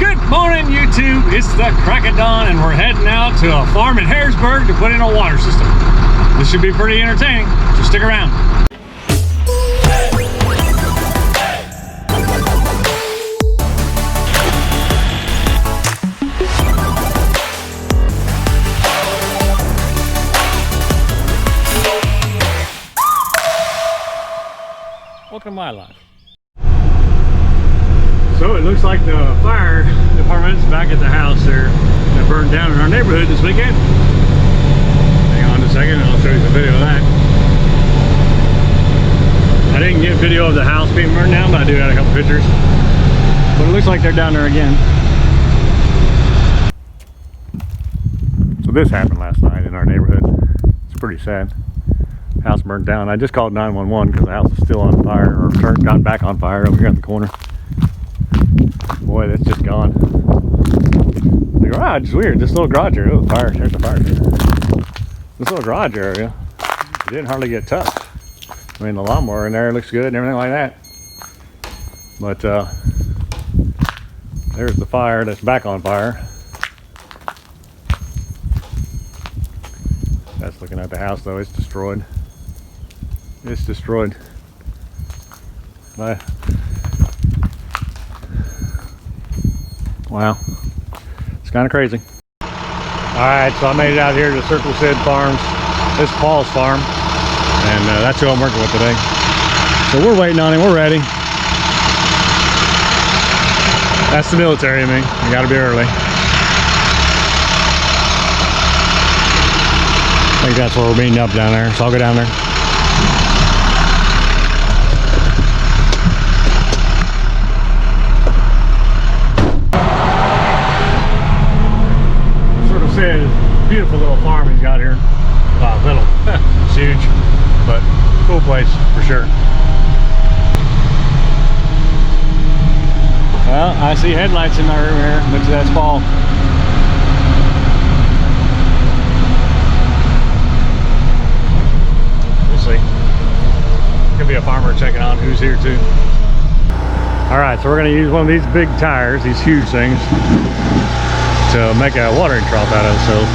Good morning, YouTube. It's the crack of dawn, and we're heading out to a farm in Harrisburg to put in a water system. This should be pretty entertaining, so stick around. Welcome to my life. So it looks like the fire department's back at the house there that burned down in our neighborhood this weekend. Hang on a second and I'll show you the video of that. I didn't get video of the house being burned down, but I do have a couple pictures. But it looks like they're down there again. So this happened last night in our neighborhood. It's pretty sad. House burned down. I just called 911 because the house is still on fire, or got back on fire over here in the corner. Boy, that's just gone. The garage is weird. This little garage area, oh, fire, there's a fire here. This little garage area, it didn't hardly get touched. I mean, the lawnmower in there looks good and everything like that. But there's the fire that's back on fire. That's looking at the house though. It's destroyed. It's destroyed. Wow, it's kind of crazy. Alright, so I made it out here to Circle Sid Farms. This is Paul's farm, and that's who I'm working with today. So we're waiting on him, we're ready. That's the military in me, you gotta be early. I think that's where we're meeting up down there, so I'll go down there. Beautiful little farm he's got here. Little, it's huge, but cool place for sure. Well, I see headlights in my room here. Looks like that's Paul. We'll see. Could be a farmer checking on who's here too. All right, so we're going to use one of these big tires, these huge things, to make a watering trough out of. So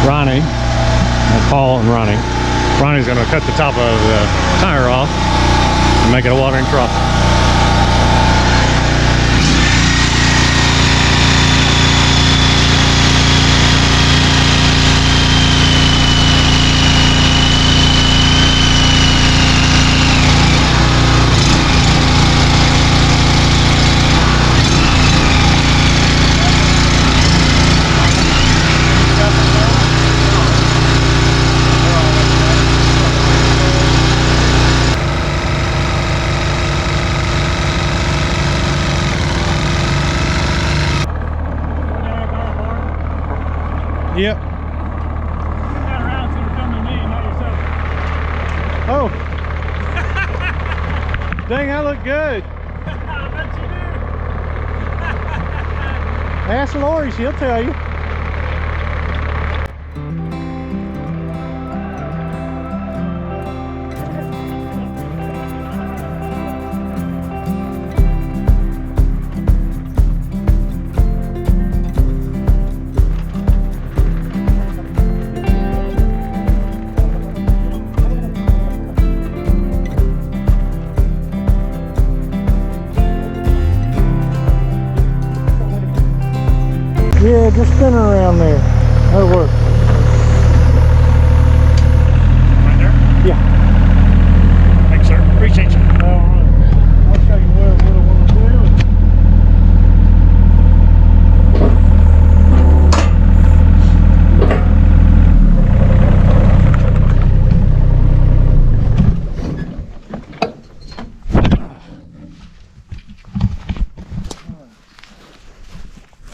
Ronnie, Paul and Ronnie's going to cut the top of the tire off and make it a watering trough. Yep. Oh. Dang, I look good. I bet you do. Ask Lori, she'll tell you. Yeah, just spin her around there. That'll work. Right there? Yeah. Thanks, sir. Appreciate you. All right. I'll show you what I want to do.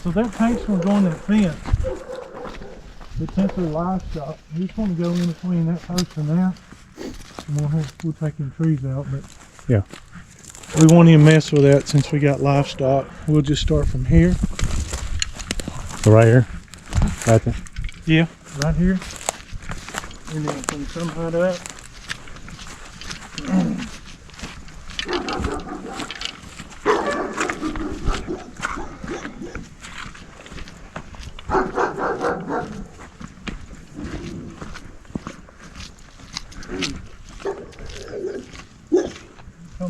So that tank's going to go on that fence. It's essentially livestock. You just want to go in between that post and that. And we'll take them trees out, but yeah, we won't even mess with that since we got livestock. We'll just start from here. So right here? Right there? Yeah, right here. And then from some height up.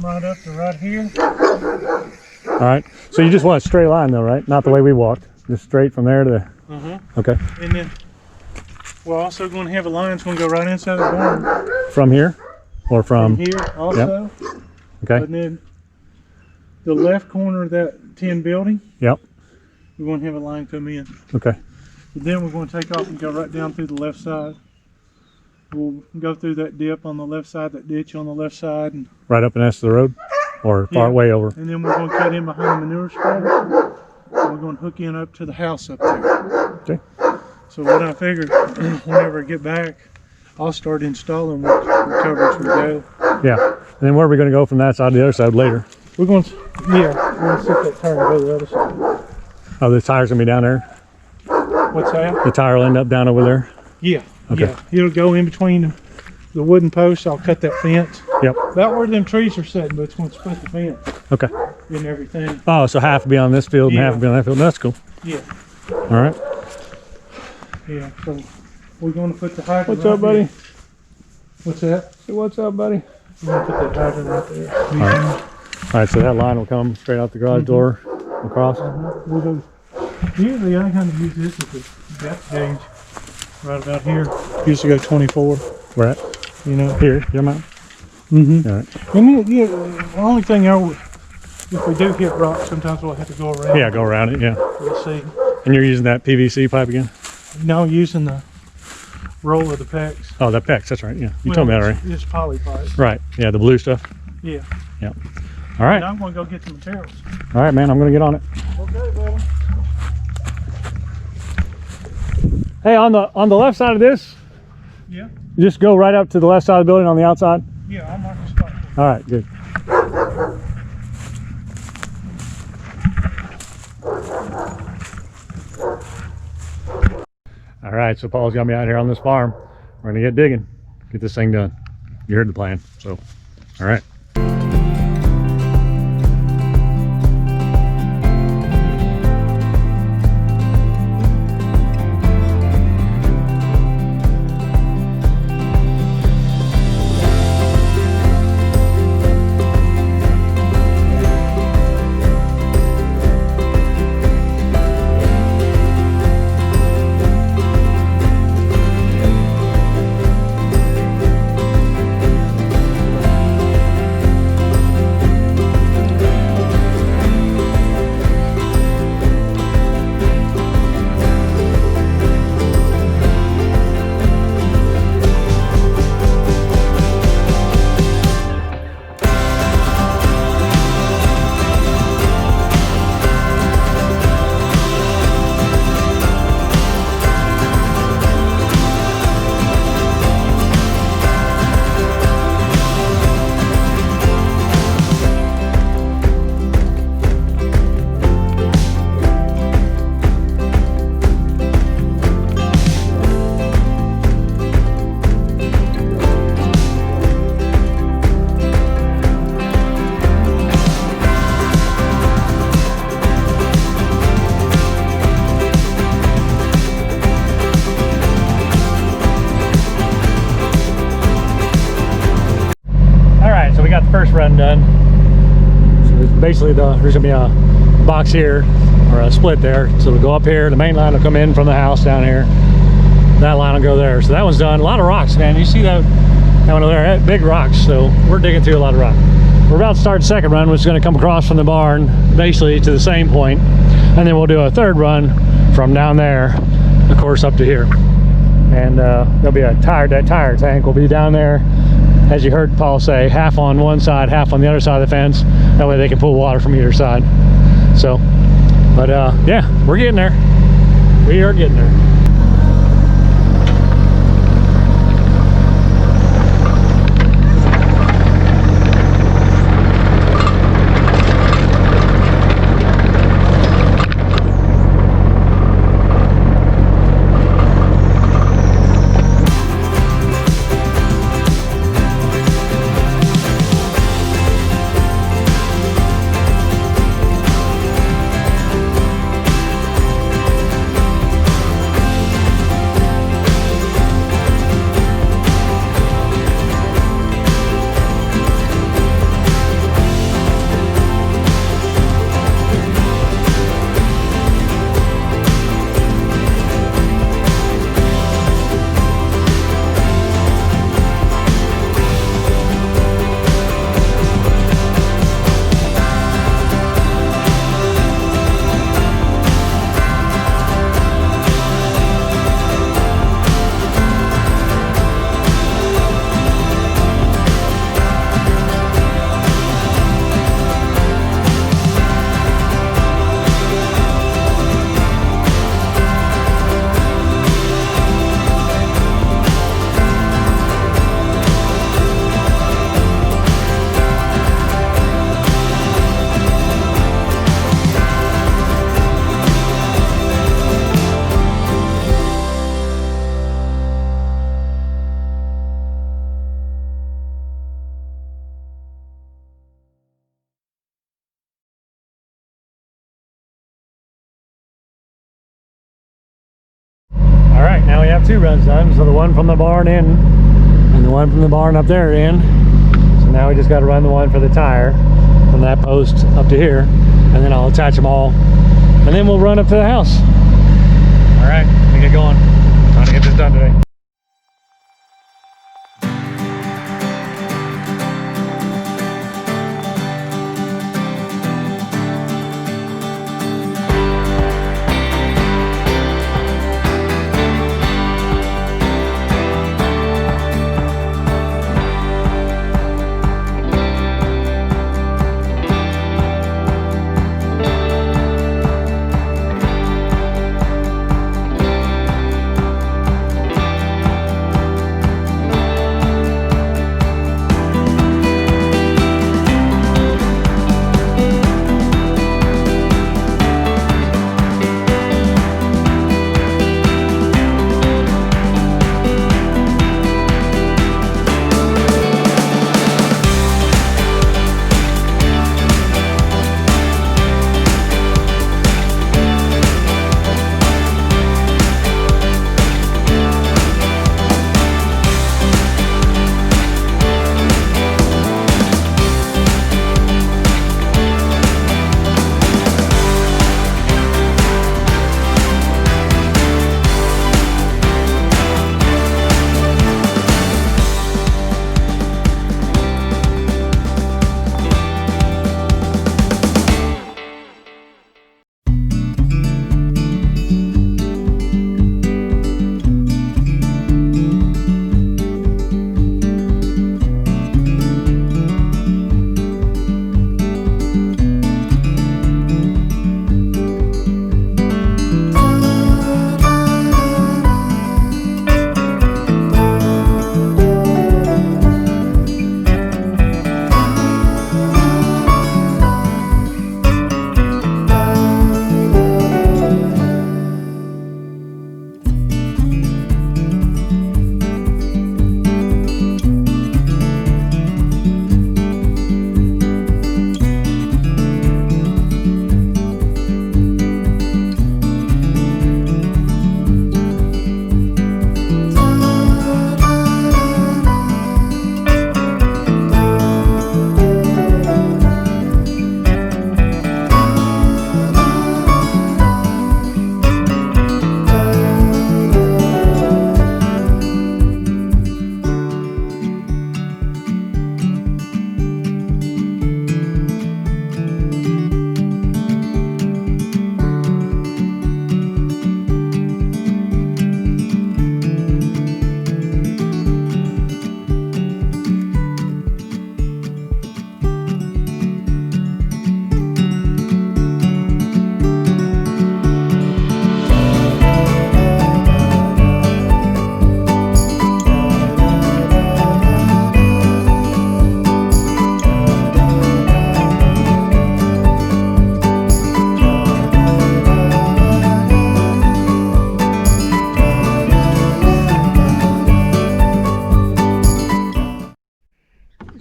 come right up to right here. All right. So you just want a straight line though, right? Not the way we walked. Just straight from there to there. Okay. And then we're also going to have a line that's going to go right inside the barn. From here? Or from here also. Yep. Okay. And then the left corner of that tin building, Yep. we're going to have a line come in. Okay. But then we're going to take off and go right down through the left side. We'll go through that dip on the left side, that ditch on the left side. And Right up and next to the road? Or far way over? And then we're going to cut in behind the manure spreader. And we're going to hook in up to the house up there. Okay. So what I figured, whenever I get back, I'll start installing what coverage we go. Yeah. And then where are we going to go from that side to the other side later? We're going to, we're going to set that tire and go to the other side. Oh, the tire's going to be down there? What's that? The tire will end up down over there? Yeah. Okay. Yeah. It'll go in between the wooden posts. I'll cut that fence. Yep. About where them trees are sitting, but it's going to split the fence Okay. and everything. Oh, so half will be on this field and half will be on that field. That's cool. Yeah. All right. Yeah. So we're going to put the hydrant. What's up, buddy? Here. What's that? Hey, what's up, buddy? We're going to put that hydrant right there. All right. All right, so that line will come straight out the garage door across. We'll go. Usually I kind of use this as a depth gauge right about here. Used to go 24. Where at? You know. Here, your mount? Mm-hmm. All right. And yeah, the only thing if we do hit rocks, sometimes we'll have to go around. Yeah, go around it, yeah. We'll see. And you're using that PVC pipe again? No, using the roll of the PEX. Oh, that PEX, that's right, yeah. You told me that already. It's poly pipe. Right, yeah, the blue stuff. Yeah. Yeah. All right. And I'm going to go get the materials. All right, man, I'm going to get on it. Okay, buddy. Hey, on the left side of this, Yeah. you just go right up to the left side of the building on the outside? Yeah, I'll mark the spot. All right, good. All right, so Paul's got me out here on this farm. We're gonna get digging, get this thing done. You heard the plan, so, all right. Got the first run done. So it's basically there's gonna be a box here or a split there, so it'll go up here, the main line will come in from the house down here, that line will go there. So that one's done. A lot of rocks, man. You see that one over there, big rocks, so we're digging through a lot of rock. We're about to start the second run, which is going to come across from the barn basically to the same point, and then we'll do a third run from down there, of course, up to here. And there'll be that tire tank will be down there, as you heard Paul say, half on one side, half on the other side of the fence. That way they can pull water from either side. So, but yeah, we're getting there. We are getting there. Alright, now we have 2 runs done. So the one from the barn in and the one from the barn up there in. So now we just got to run the one for the tire from that post up to here. And then I'll attach them all. And then we'll run up to the house. Alright, let me get going. Trying to get this done today.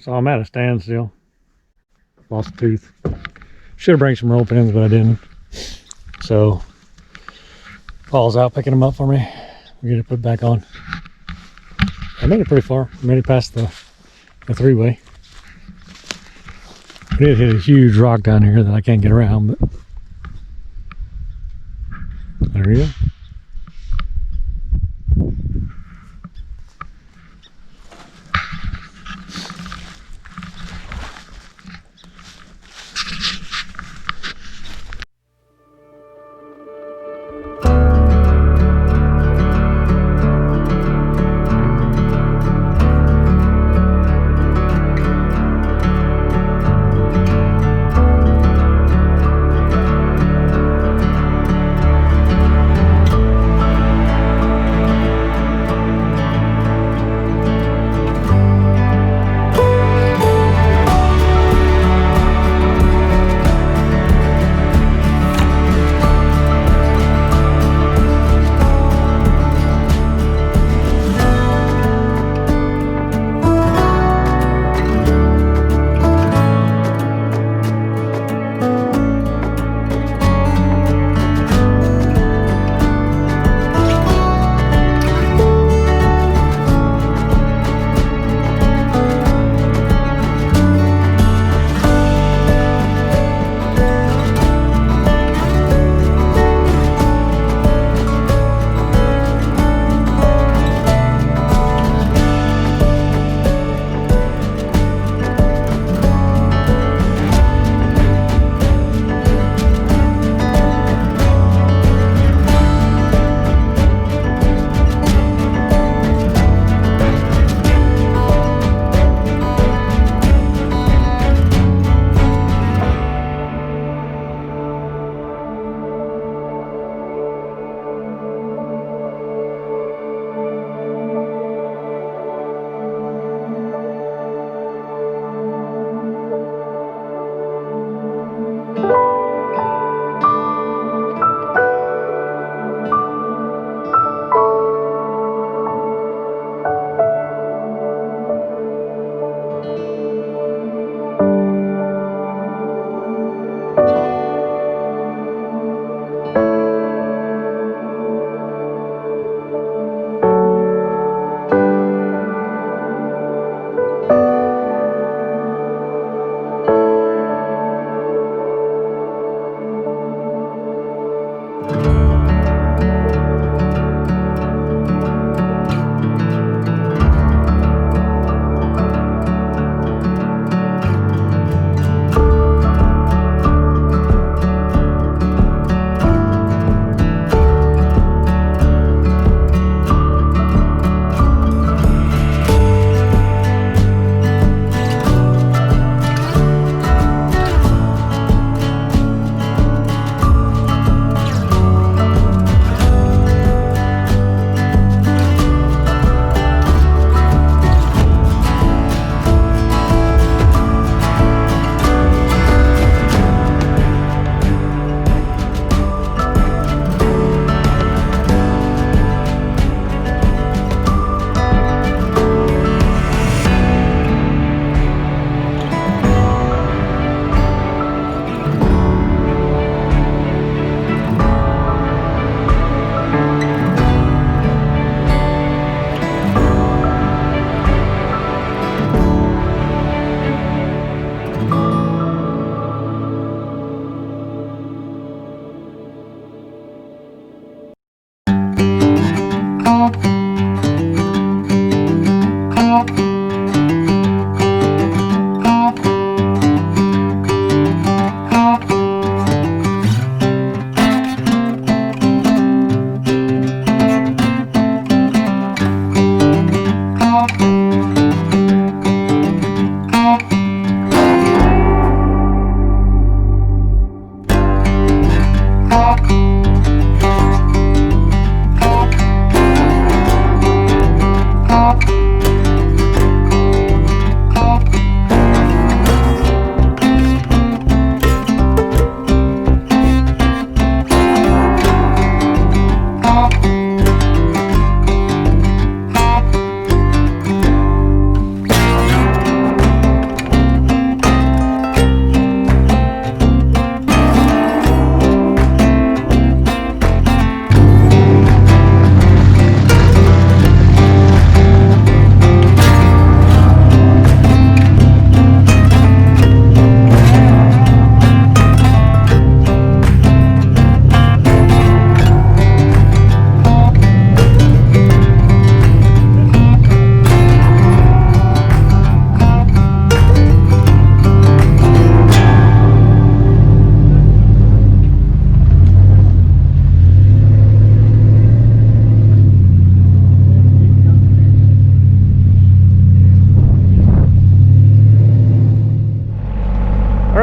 So I'm at a standstill. Lost a tooth. Should have brought some rope ends, but I didn't. So Paul's out picking them up for me. We get it put back on. I made it pretty far. I made it past the 3-way. I did hit a huge rock down here that I can't get around, but there we go.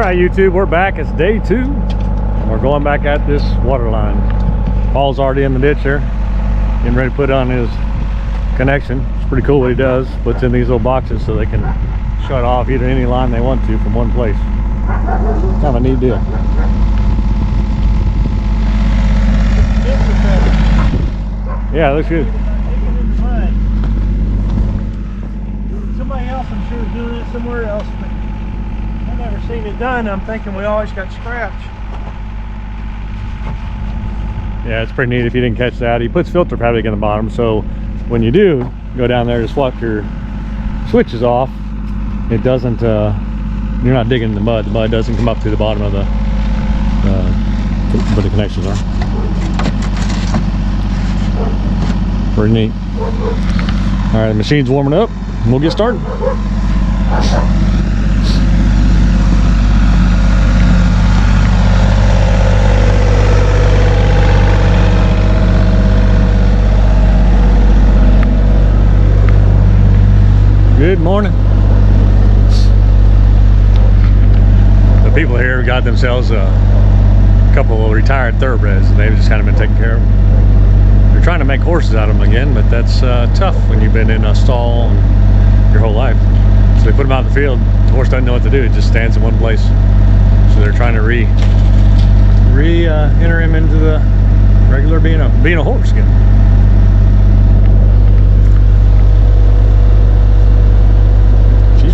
Alright YouTube, we're back. It's day 2. We're going back at this water line. Paul's already in the ditch there, getting ready to put on his connection. It's pretty cool what he does. Puts in these little boxes so they can shut off either any line they want to from one place. Kind of a neat deal. Yeah, it looks good. Somebody else I'm sure is doing it somewhere else, but I've never seen it done. I'm thinking we always got scratched. Yeah, it's pretty neat if you didn't catch that. He puts filter fabric in the bottom, so when you do go down there to swap your switches off, it doesn't, you're not digging in the mud. The mud doesn't come up to the bottom of the where the connections are. Pretty neat. All right, the machine's warming up, and we'll get started. Good morning. The people here got themselves a couple of retired thoroughbreds, and they've just kind of been taken care of. They're trying to make horses out of them again, but that's tough when you've been in a stall your whole life. So they put them out in the field. The horse doesn't know what to do; it just stands in one place. So they're trying to enter him into the regular being a horse again.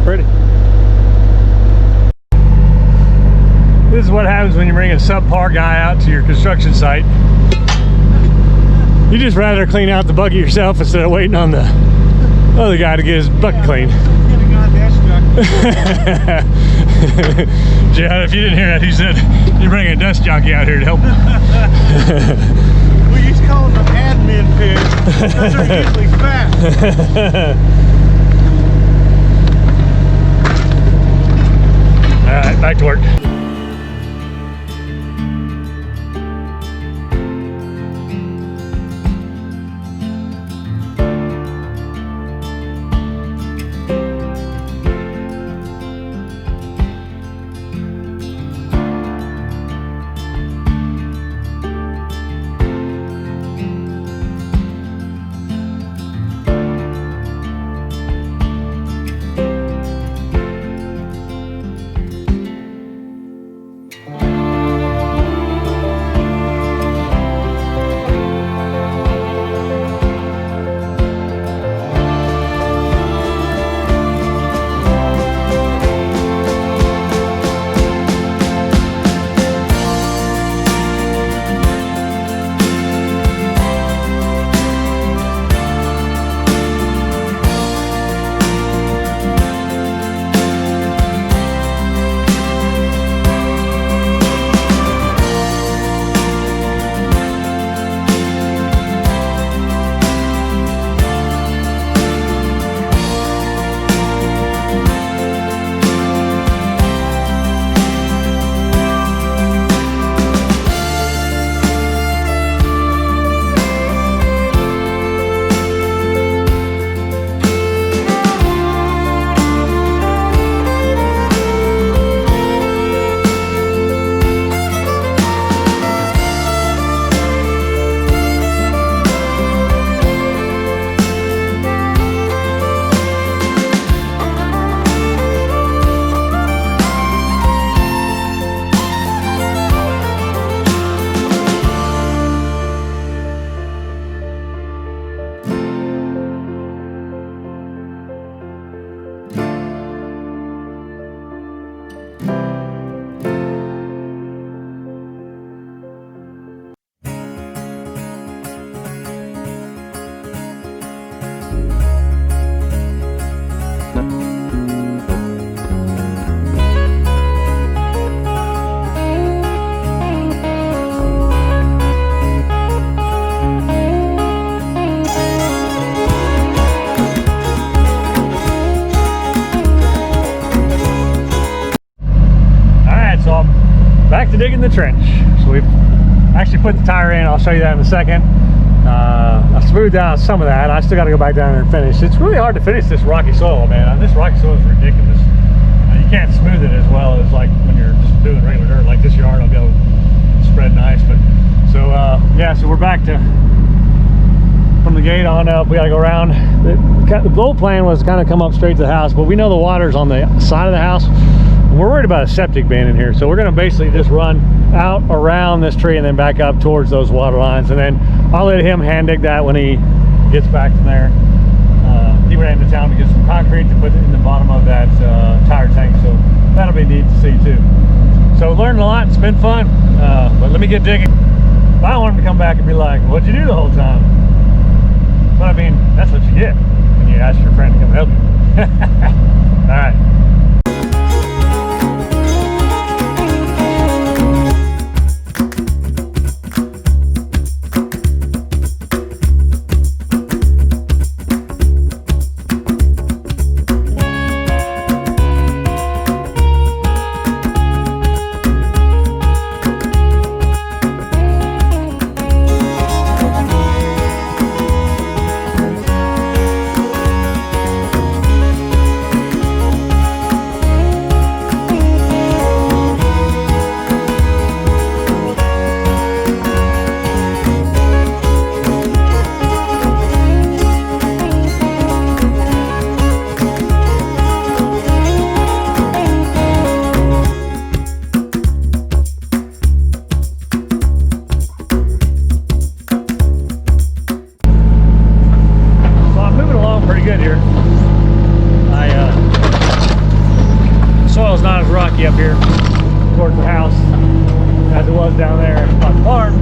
Pretty. This is what happens when you bring a subpar guy out to your construction site. You just rather clean out the bucket yourself instead of waiting on the other guy to get his bucket clean. Yeah, if you didn't hear that, he said you're bringing a dust jockey out here to help. We used to call them admin pigs because they're usually fat. All right, back to work. back to digging the trench. So we've actually put the tire in. I'll show you that in a second. I smoothed out some of that. I still got to go back down there and finish. It's really hard to finish this rocky soil, man. This rocky soil is ridiculous. You can't smooth it as well as like when you're just doing regular dirt. Like this yard, I'll go spread nice. But so yeah, so we're back to from the gate on up. We gotta go around. The old plan was kind of come up straight to the house, but we know the water's on the side of the house. And we're worried about a septic being in here, so we're gonna basically just run out around this tree and then back up towards those water lines, and then I'll let him hand dig that when he gets back from there. He ran to town to get some concrete to put in the bottom of that tire tank, so that'll be neat to see too. So learned a lot, it's been fun, but let me get digging. I don't want him to come back and be like, what'd you do the whole time? But I mean, that's what you get when you ask your friend to come help you. All right. Up here towards the house as it was down there on the farm,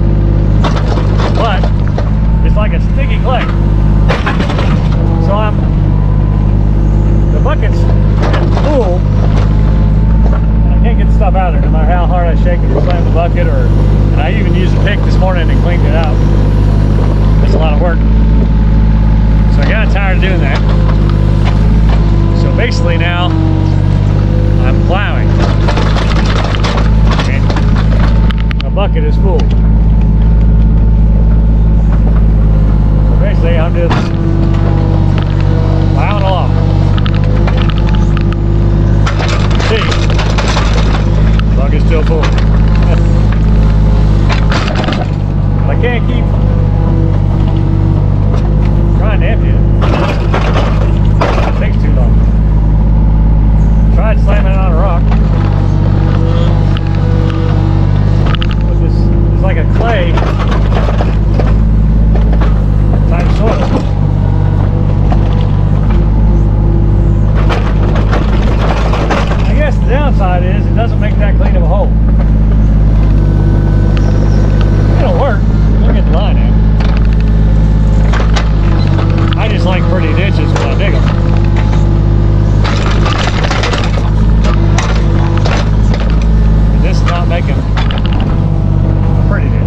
but it's like a sticky clay. So the bucket's full and I can't get the stuff out of there no matter how hard I shake it or slam the bucket, and I even used a pick this morning and cleaned it out. It's a lot of work, so I got tired of doing that. So basically now I'm plowing. And the bucket is full. So basically I'm just plowing along. See, the bucket's still full. But I can't keep trying to empty it. It takes too long. Tried slamming it on a rock. But this is like a clay type soil. I guess the downside is it doesn't make that clean of a hole. It'll work. Look at the line in. I just like pretty ditches when I dig them. This is not making a pretty ditch.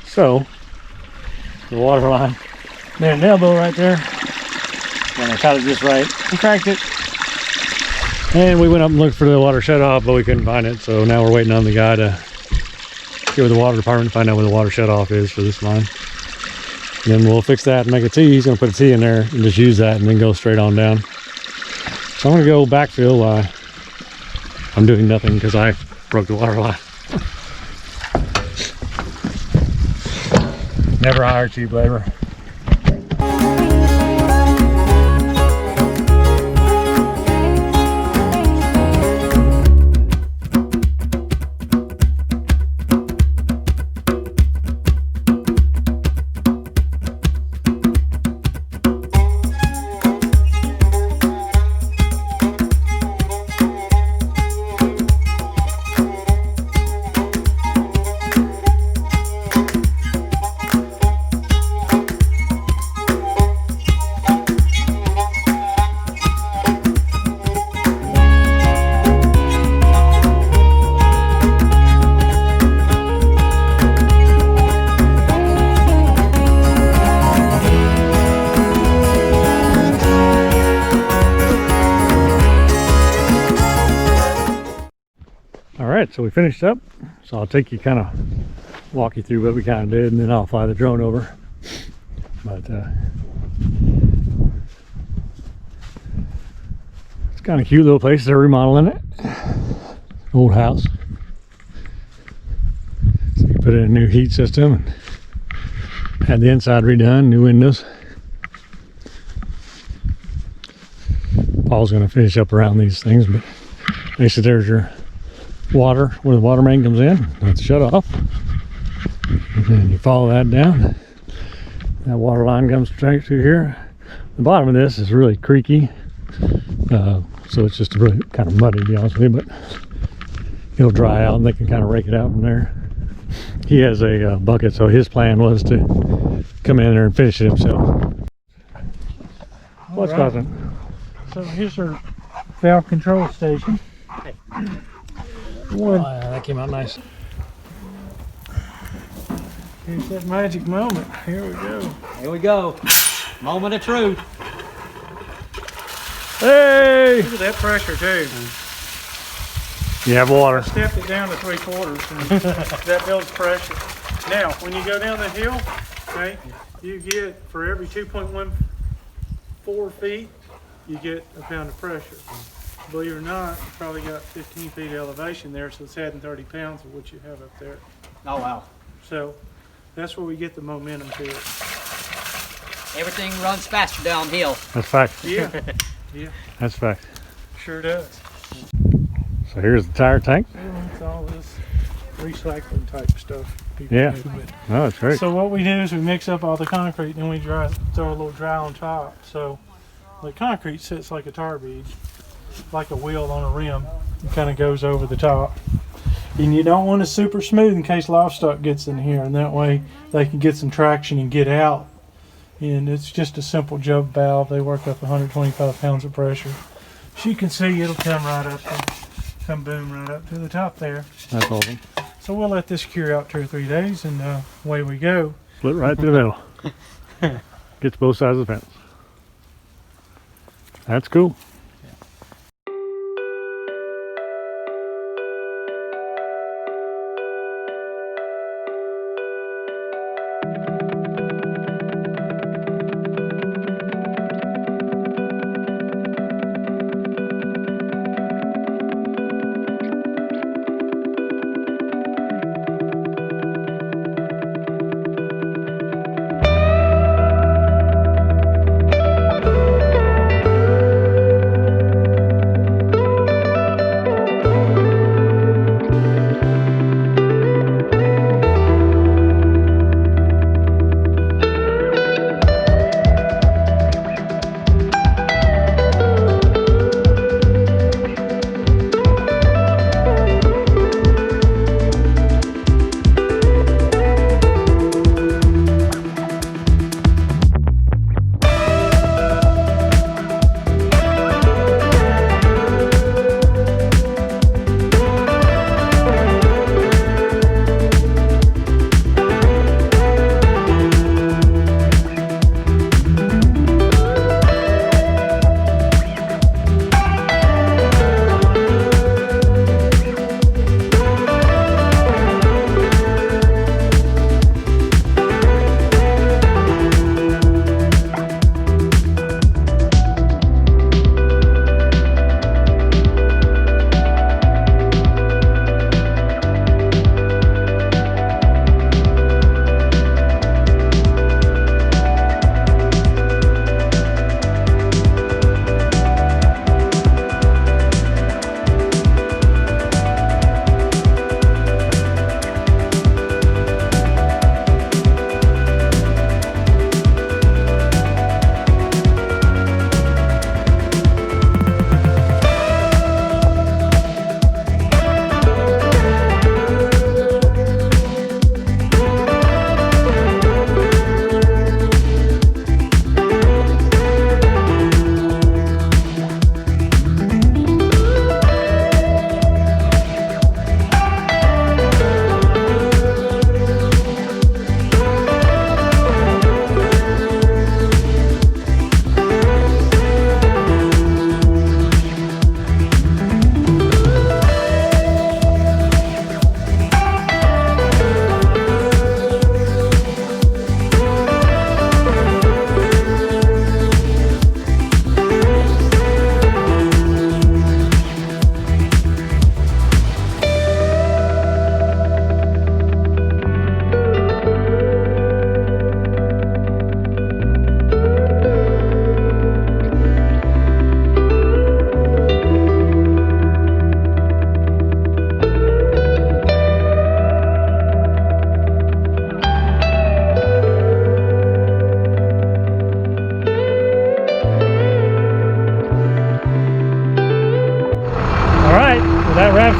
So, the water line, there's an elbow right there, and I cut it just right and cracked it. And we went up and looked for the water shut off, but we couldn't find it. So now we're waiting on the guy to get with the water department to find out where the water shut off is for this line. And then we'll fix that and make a T. He's gonna put a T in there and just use that and then go straight on down. So I'm gonna go backfill while I'm doing nothing because I broke the water line. Never hire cheap labor. right, so we finished up. So I'll take you walk you through what we kind of did, and then I'll fly the drone over. But it's kind of cute little place. They're remodeling it. Old house. So you put in a new heat system and had the inside redone, new windows. Paul's going to finish up around these things, but basically there's your water where the water main comes in. That's shut off. And then you follow that down. That water line comes straight through here. The bottom of this is really creaky, so it's just really kind of muddy, to be honest with you, but it'll dry out and they can kind of rake it out from there. He has a bucket, so his plan was to come in there and finish it himself. What's causing? So here's our valve control station. Oh, yeah, that came out nice. Here's that magic moment. Here we go. Here we go. Moment of truth. Hey! Look at that pressure too. You have water. Stepped it down to 3/4 and that builds pressure. Now, when you go down the hill, okay, you get, for every 2.14 feet, you get a pound of pressure. Believe it or not, you probably got 15 feet elevation there, so it's adding 30 pounds of what you have up there. Oh, wow. So that's where we get the momentum to it. Everything runs faster downhill. That's fact. Yeah, yeah, That's fact. sure does. So here's the tire tank. It's all this recycling type stuff. people Yeah. do with it. Oh, that's great. So what we do is we mix up all the concrete, and we throw a little dry on top. So the concrete sits like a tar bead, like a wheel on a rim. It kind of goes over the top. And you don't want it super smooth in case livestock gets in here, and that way they can get some traction and get out. And it's just a simple jump valve. They work up 125 pounds of pressure. As you can see, it'll come right up there, come boom right up to the top there. That's awesome. So we'll let this cure out 2 or 3 days, and away we go. Split right through the middle. Gets both sides of the fence. That's cool.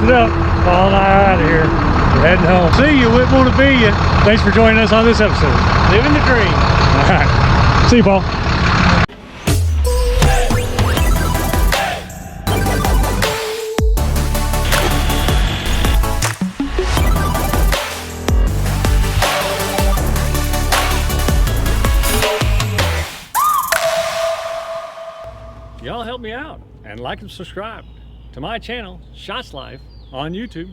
it up. Paul and I are out of here. We're heading home. See you, Whitmore to be you. Thanks for joining us on this episode. Living the dream. All right. See you, Paul. Y'all help me out and like and subscribe to my channel, Shots Life, on YouTube.